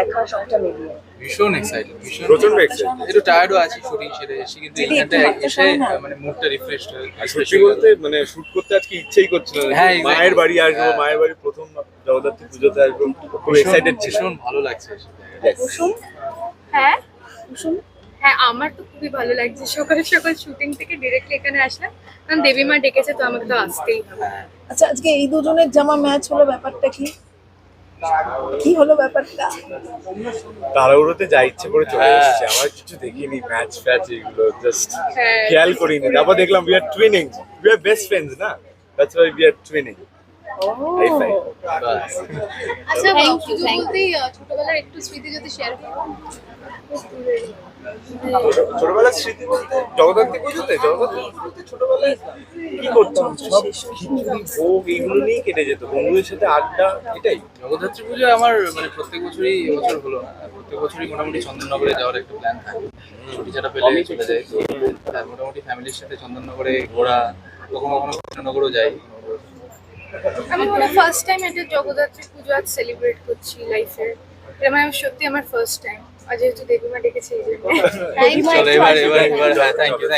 দেখা সবটা মিলিয়ে? ভীষণ এক্সাইটেড, প্রচন্ড এক্সাইটেড। একটু টায়ার্ডও আছি শুটিং সেরে এসে, কিন্তু যদি এইখানটা একটু হাঁটতে এসে পারো না? মানে মুডটা রিফ্রেশ আর সত্যি বলতে মানে শুট করতে আজকে ইচ্ছেই করছিল না। হ্যাঁ, মায়ের বাড়ি আসবো, হ্যাঁ। মায়ের বাড়ি প্রথম জগদ্ধাত্রী পুজোতে আসবো, খুব এক্সাইটেড ছিল। ভীষণ ভালো লাগছে এসে। Yes. কুসুম, হ্যাঁ কুসুম হ্যাঁ আমার তো খুবই ভালো লাগছে, সকাল সকাল শুটিং থেকে ডিরেক্টলি এখানে আসলাম, কারণ দেবী মা ডেকেছে তো আমাকে তো আসতেই হবে। আচ্ছা, আজকে এই দুজনের জামা ম্যাচ হলো, ব্যাপারটা কি কি হলো ব্যাপারটা? তাড়াহুড়োতে যা ইচ্ছে করে চলে হ্যাঁ। এসেছে, আমার কিছু দেখিনি, ম্যাচ ফ্যাচ এগুলো জাস্ট হ্যাঁ, খেয়াল করিনি। তারপর দেখলাম we are twinning, we are best friends না, that's why we are twinning. High five. বাস। আচ্ছা পুজো বলতেই ছোটবেলার একটু স্মৃতি যদি শেয়ার করো। ছোটবেলার স্মৃতি বলতে জগদ্ধাত্রী পুজোতে ছোটবেলায় কি করতাম, সব খিচুড়ি ভোগ এইগুলো নিয়েই কেটে যেত, বন্ধুদের সাথে আড্ডা, এটাই। জগদ্ধাত্রী পুজো আমার মানে প্রত্যেক বছরই, এবছর হলো না, প্রত্যেক বছরই মোটামুটি চন্দননগরে যাওয়ার একটা প্ল্যান থাকে। ছুটি ছাটা পেলে চলে যাই, তো আর মোটামুটি ফ্যামিলির সাথে চন্দননগরে ঘোরা, কখনো কখনো কৃষ্ণনগরও যাই। আমি মনে ফার্স্ট টাইম এটা জগদ্ধাত্রী পুজো আজ সেলিব্রেট করছি লাইফে, এটা মানে সত্যি আমার ফার্স্ট টাইম। আর যেহেতু দেবী মা ডেকেছে এই জন্য চলো এবার থ্যাংক ইউ।